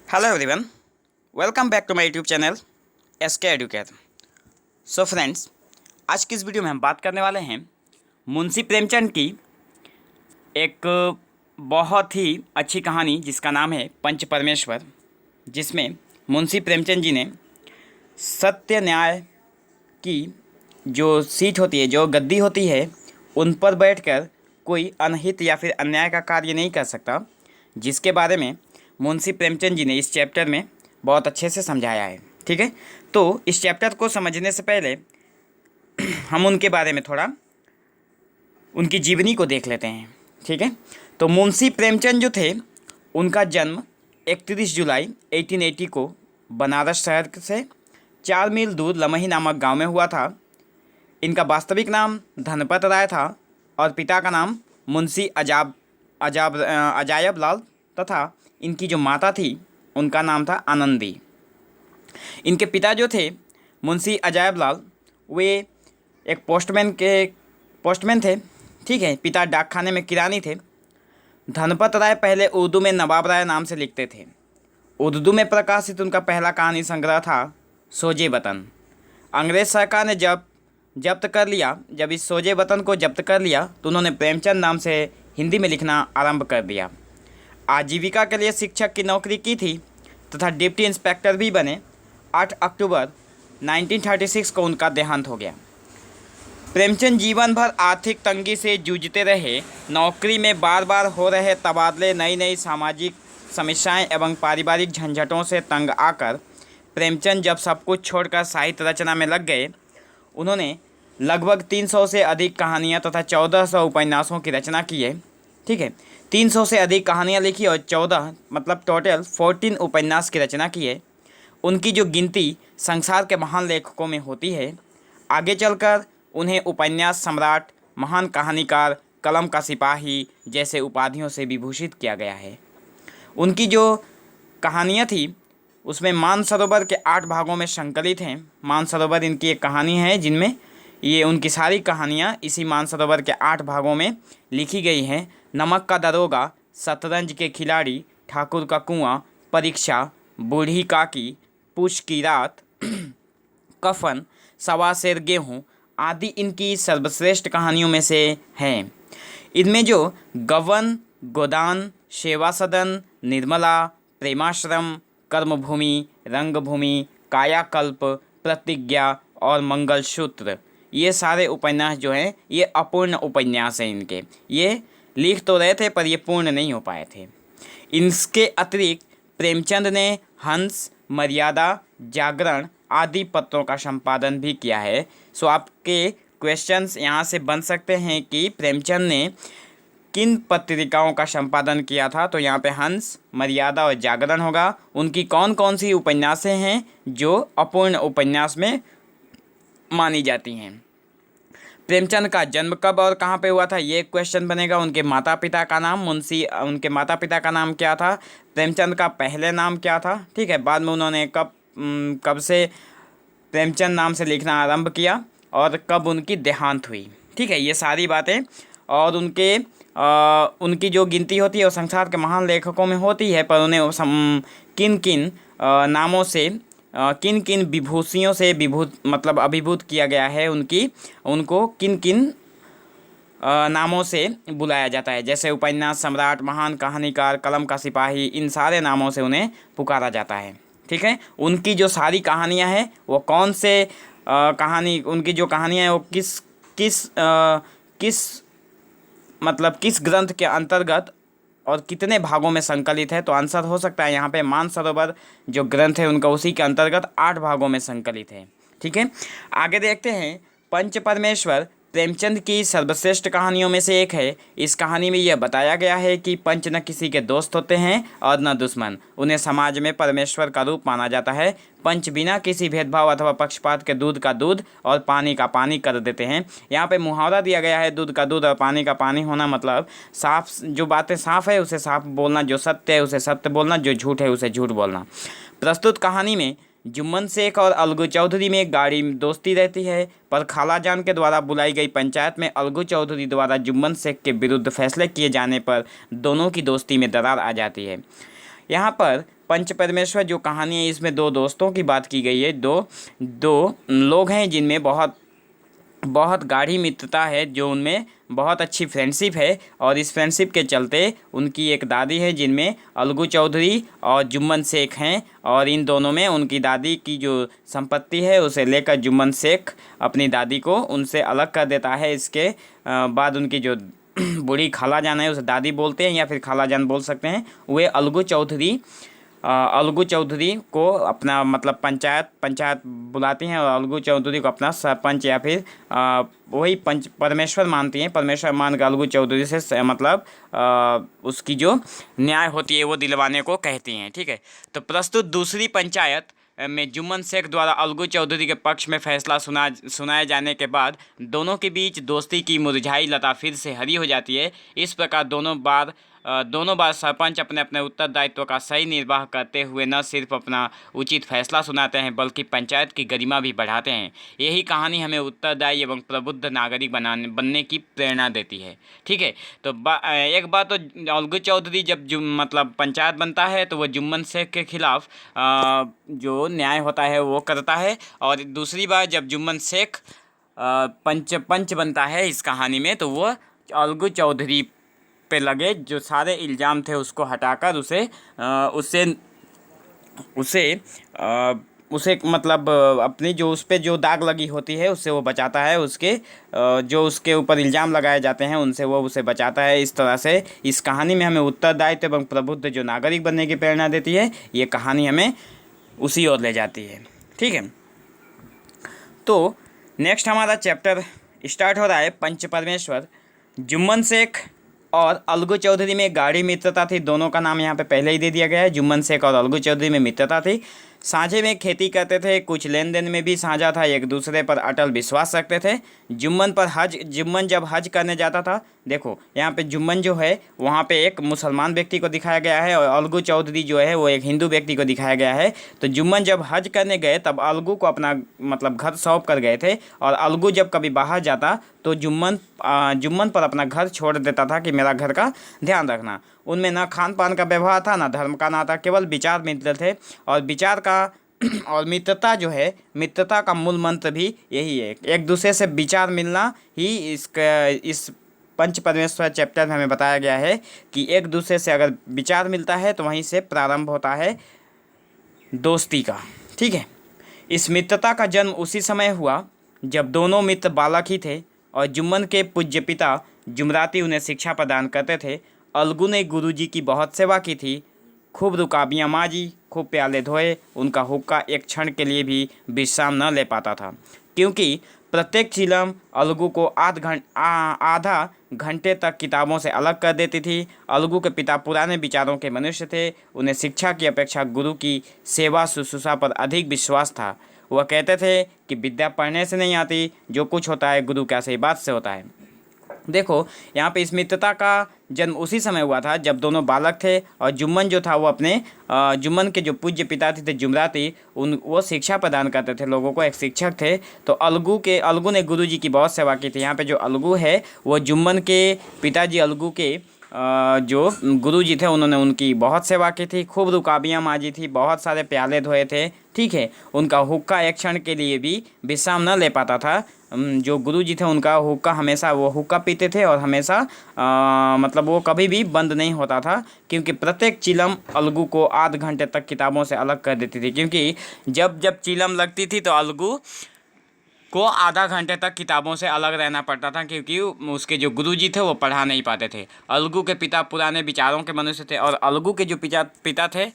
Hello everyone, welcome back to my YouTube channel SK educate. So friends, आज की इस video में हम बात करने वाले हैं मुंशी प्रेमचंद की एक बहुत ही अच्छी कहानी जिसका नाम है पंच परमेश्वर, जिसमें मुंशी प्रेमचंद जी ने सत्य न्याय की जो सीट होती है, जो गद्दी होती है, उन पर बैठकर कोई अनहित या फिर अन्याय का कार्य नहीं कर सकता, जिसके बारे में मुंशी प्रेमचंद जी ने इस चैप्टर में बहुत अच्छे से समझाया है। ठीक है, तो इस चैप्टर को समझने से पहले हम उनके बारे में थोड़ा उनकी जीवनी को देख लेते हैं। ठीक है, तो मुंशी प्रेमचंद जो थे, उनका जन्म 31 जुलाई 1880 को बनारस शहर से 4 मील दूर लमही नामक गांव में हुआ था। इनका वास्तविक नाम धनपत राय था और पिता का नाम मुंशी अजायब लाल तथा इनकी जो माता थी उनका नाम था आनंदी। इनके पिता जो थे मुंशी अजायब लाल, वे एक पोस्टमैन थे। ठीक है, पिता डाकखाने में किरानी थे। धनपत राय पहले उर्दू में नवाब राय नाम से लिखते थे। उर्दू में प्रकाशित उनका पहला कहानी संग्रह था सोजे वतन। अंग्रेज़ सरकार ने जब इस सोजे वतन को जब्त कर लिया तो उन्होंने प्रेमचंद नाम से हिंदी में लिखना आरंभ कर दिया। आजीविका के लिए शिक्षक की नौकरी की थी तथा डिप्टी इंस्पेक्टर भी बने। 8 अक्टूबर 1936 को उनका देहांत हो गया। प्रेमचंद जीवन भर आर्थिक तंगी से जूझते रहे। नौकरी में बार बार हो रहे तबादले, नई नई सामाजिक समस्याएं एवं पारिवारिक झंझटों से तंग आकर प्रेमचंद जब सब कुछ छोड़कर साहित्य रचना में लग गए, उन्होंने लगभग 300 से अधिक कहानियाँ तथा 1400 उपन्यासों की रचना की है। ठीक है, 300 से अधिक कहानियाँ लिखी और 14 मतलब टोटल 14 उपन्यास की रचना की है। उनकी जो गिनती संसार के महान लेखकों में होती है। आगे चलकर उन्हें उपन्यास सम्राट, महान कहानीकार, कलम का सिपाही जैसे उपाधियों से विभूषित किया गया है। उनकी जो कहानियाँ थी उसमें मानसरोवर के 8 भागों में संकलित हैं। मानसरोवर इनकी एक कहानी है जिनमें ये उनकी सारी कहानियाँ इसी मानसरोवर के 8 भागों में लिखी गई हैं। नमक का दरोगा, शतरंज के खिलाड़ी, ठाकुर का कुआं, परीक्षा, बूढ़ी काकी, पूछ की रात, कफन, सवा सेर गेहूँ आदि इनकी सर्वश्रेष्ठ कहानियों में से हैं। इनमें जो गवन, गोदान, सेवा सदन, निर्मला, प्रेमाश्रम, कर्मभूमि, रंगभूमि, कायाकल्प, प्रतिज्ञा और मंगलसूत्र, ये सारे उपन्यास जो हैं ये अपूर्ण उपन्यास हैं। इनके ये लिख तो रहे थे पर ये पूर्ण नहीं हो पाए थे। इसके अतिरिक्त प्रेमचंद ने हंस, मर्यादा, जागरण आदि पत्रों का संपादन भी किया है। सो आपके क्वेश्चंस यहाँ से बन सकते हैं कि प्रेमचंद ने किन पत्रिकाओं का संपादन किया था, तो यहाँ पे हंस, मर्यादा और जागरण होगा। उनकी कौन कौन सी उपन्यासें हैं जो अपूर्ण उपन्यास में मानी जाती हैं। प्रेमचंद का जन्म कब और कहाँ पे हुआ था, ये क्वेश्चन बनेगा। उनके माता पिता का नाम उनके माता पिता का नाम क्या था, प्रेमचंद का पहले नाम क्या था। ठीक है, बाद में उन्होंने कब से प्रेमचंद नाम से लिखना आरंभ किया और कब उनकी देहांत हुई। ठीक है, ये सारी बातें और उनकी जो गिनती होती है वो संसार के महान लेखकों में होती है, पर उन्हें किन किन नामों से, किन किन विभूतियों से अभिभूत किया गया है, उनको किन किन नामों से बुलाया जाता है। जैसे उपन्यास सम्राट, महान कहानीकार, कलम का सिपाही, इन सारे नामों से उन्हें पुकारा जाता है। ठीक है, उनकी जो सारी कहानियाँ हैं वो कौन से उनकी जो कहानियाँ हैं वो किस ग्रंथ के अंतर्गत और कितने भागों में संकलित है, तो आंसर हो सकता है यहाँ पे मानसरोवर जो ग्रंथ है उनका उसी के अंतर्गत 8 भागों में संकलित है। ठीक है, आगे देखते हैं। पंच परमेश्वर प्रेमचंद की सर्वश्रेष्ठ कहानियों में से एक है। इस कहानी में यह बताया गया है कि पंच न किसी के दोस्त होते हैं और न दुश्मन। उन्हें समाज में परमेश्वर का रूप माना जाता है। पंच बिना किसी भेदभाव अथवा पक्षपात के दूध का दूध और पानी का पानी कर देते हैं। यहाँ पे मुहावरा दिया गया है, दूध का दूध और पानी का पानी होना मतलब साफ, जो बातें साफ है उसे साफ बोलना, जो सत्य है उसे सत्य बोलना, जो झूठ है उसे झूठ बोलना। प्रस्तुत कहानी में जुम्मन शेख और अलगू चौधरी में गाढ़ी दोस्ती रहती है, पर खालाजान के द्वारा बुलाई गई पंचायत में अलगू चौधरी द्वारा जुम्मन शेख के विरुद्ध फैसले किए जाने पर दोनों की दोस्ती में दरार आ जाती है। यहाँ पर पंच परमेश्वर जो कहानी है इसमें दो दोस्तों की बात की गई है। दो लोग हैं जिनमें बहुत बहुत गाढ़ी मित्रता है, जो उनमें बहुत अच्छी फ्रेंडशिप है। और इस फ्रेंडशिप के चलते उनकी एक दादी है जिनमें अलगू चौधरी और जुम्मन शेख हैं। और इन दोनों में उनकी दादी की जो संपत्ति है उसे लेकर जुम्मन शेख अपनी दादी को उनसे अलग कर देता है। इसके बाद उनकी जो बूढ़ी खाला जान है, उसे दादी बोलते हैं या फिर खाला जान बोल सकते हैं, वे अलगू चौधरी को अपना मतलब पंचायत बुलाती हैं और अलगू चौधरी को अपना सरपंच या फिर वही पंच परमेश्वर मानती हैं। परमेश्वर मान कर अलगू चौधरी से मतलब उसकी जो न्याय होती है वो दिलवाने को कहती हैं। ठीक है, तो प्रस्तुत दूसरी पंचायत में जुम्मन शेख द्वारा अलगू चौधरी के पक्ष में फैसला सुनाए जाने के बाद दोनों के बीच दोस्ती की मुरझाई लता फिर से हरी हो जाती है। इस प्रकार दोनों बार सरपंच अपने अपने उत्तरदायित्व का सही निर्वाह करते हुए न सिर्फ अपना उचित फैसला सुनाते हैं बल्कि पंचायत की गरिमा भी बढ़ाते हैं। यही कहानी हमें उत्तरदायी एवं प्रबुद्ध नागरिक बनने की प्रेरणा देती है। ठीक है, तो एक बार तो अलगू चौधरी जब मतलब पंचायत बनता है तो वह जुम्मन शेख के खिलाफ जो न्याय होता है वो करता है। और दूसरी बार जब जुम्मन शेख पंच बनता है इस कहानी में, तो वो अलगू चौधरी पे लगे जो सारे इल्ज़ाम थे उसको हटाकर उसे मतलब अपनी जो उस पे जो दाग लगी होती है उससे वो बचाता है। उसके जो उसके ऊपर इल्ज़ाम लगाए जाते हैं उनसे वो उसे बचाता है। इस तरह से इस कहानी में हमें उत्तरदायित्व एवं प्रबुद्ध जो नागरिक बनने की प्रेरणा देती है, ये कहानी हमें उसी ओर ले जाती है। ठीक है, तो नेक्स्ट हमारा चैप्टर स्टार्ट हो रहा है पंच परमेश्वर। जुम्मन शेख और अलगू चौधरी में गाढ़ी मित्रता थी। दोनों का नाम यहाँ पे पहले ही दे दिया गया है। जुम्मन शेख और अलगू चौधरी में मित्रता थी। साझे में खेती करते थे, कुछ लेन देन में भी साझा था, एक दूसरे पर अटल विश्वास रखते थे। जुम्मन जब हज करने जाता था, देखो यहाँ पे जुम्मन जो है वहाँ पे एक मुसलमान व्यक्ति को दिखाया गया है और अलगू चौधरी जो है वो एक हिंदू व्यक्ति को दिखाया गया है। तो जुम्मन जब हज करने गए तब अलगू को अपना मतलब घर सौंप कर गए थे। और अलगू जब कभी बाहर जाता तो जुम्मन पर अपना घर छोड़ देता था कि मेरा घर का ध्यान रखना। उनमें ना खान पान का व्यवहार था, ना धर्म का नाता, केवल विचार मित्र थे। और विचार का और मित्रता जो है, मित्रता का मूल मंत्र भी यही है, एक दूसरे से विचार मिलना ही इस पंच परमेश्वर चैप्टर में हमें बताया गया है कि एक दूसरे से अगर विचार मिलता है तो वहीं से प्रारंभ होता है दोस्ती का। ठीक है, इस मित्रता का जन्म उसी समय हुआ जब दोनों मित्र बालक ही थे और जुम्मन के पूज्य पिता जुमराती उन्हें शिक्षा प्रदान करते थे। अलगू ने गुरुजी की बहुत सेवा की थी, खूब रुकाबियाँ माजी, खूब प्याले धोए। उनका हुक्का एक क्षण के लिए भी विश्राम न ले पाता था, क्योंकि प्रत्येक चिलम अलगू को आधा घंटे तक किताबों से अलग कर देती थी। अलगू के पिता पुराने विचारों के मनुष्य थे। उन्हें शिक्षा की अपेक्षा गुरु की सेवा शुश्रूषा पर अधिक विश्वास था। वह कहते थे कि विद्या पढ़ने से नहीं आती, जो कुछ होता है गुरु के आशीर्वाद से होता है। देखो यहाँ पे इस मित्रता का जन्म उसी समय हुआ था जब दोनों बालक थे और जुम्मन जो था वो अपने जुम्मन के जो पूज्य पिता थे जुमराती वो शिक्षा प्रदान करते थे लोगों को, एक शिक्षक थे। तो अलगू ने गुरुजी की बहुत सेवा की थी। यहाँ पे जो अलगू है वो जुम्मन के पिताजी अलगू के जो गुरुजी थे उन्होंने उनकी बहुत सेवा की थी, खूब रुकाबियाँ माजी थी, बहुत सारे प्याले धोए थे। ठीक है, उनका हुक्का एक क्षण के लिए भी विश्राम न ले पाता था। जो गुरुजी थे उनका हुक्का हमेशा वो हुक्का पीते थे और हमेशा मतलब वो कभी भी बंद नहीं होता था, क्योंकि प्रत्येक चिलम अलगू को आध घंटे तक किताबों से अलग कर देती थी। क्योंकि जब जब चिलम लगती थी तो अलगू को आधा घंटे तक किताबों से अलग रहना पड़ता था, क्योंकि उसके जो गुरुजी थे वो पढ़ा नहीं पाते थे। अलगू के पिता पुराने विचारों के मनुष्य थे और अलगू के जो पिता थे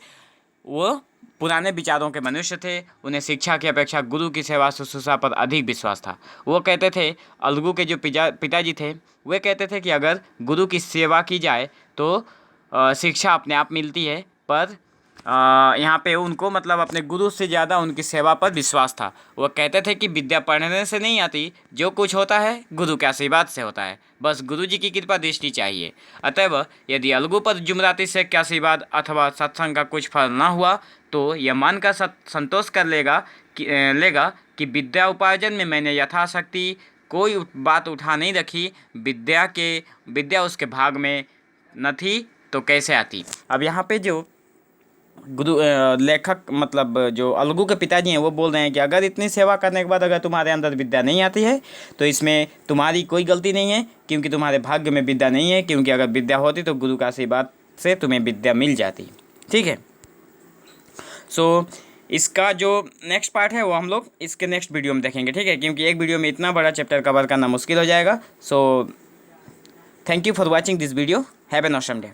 वो पुराने विचारों के मनुष्य थे। उन्हें शिक्षा की अपेक्षा गुरु की सेवा शुश्रूषा पर अधिक विश्वास था। वो कहते थे, अलगू के जो पिताजी थे वे कहते थे कि अगर गुरु की सेवा की जाए तो शिक्षा अपने आप मिलती है, पर यहाँ पे उनको मतलब अपने गुरु से ज़्यादा उनकी सेवा पर विश्वास था। वो कहते थे कि विद्या पढ़ने से नहीं आती, जो कुछ होता है गुरु के आशीर्वाद से होता है, बस गुरु जी की कृपा दृष्टि चाहिए। अतएव यदि अलगू पर जुमराती शेख के आशीर्वाद अथवा सत्संग का कुछ फल ना हुआ तो यह मानकर संतोष कर लेगा कि विद्या उपार्जन में मैंने यथाशक्ति कोई बात उठा नहीं रखी। विद्या उसके भाग में न थी तो कैसे आती। अब यहाँ पे जो लेखक मतलब जो अलगू के पिताजी हैं वो बोल रहे हैं कि अगर इतनी सेवा करने के बाद अगर तुम्हारे अंदर विद्या नहीं आती है तो इसमें तुम्हारी कोई गलती नहीं है, क्योंकि तुम्हारे भाग्य में विद्या नहीं है, क्योंकि अगर विद्या होती तो गुरु का आशीर्वाद से तुम्हें विद्या मिल जाती। ठीक है। सो इसका जो नेक्स्ट पार्ट है वो हम लोग इसके नेक्स्ट वीडियो में देखेंगे। ठीक है, क्योंकि एक वीडियो में इतना बड़ा चैप्टर कवर करना मुश्किल हो जाएगा। So thank you for watching this video. Have an awesome day.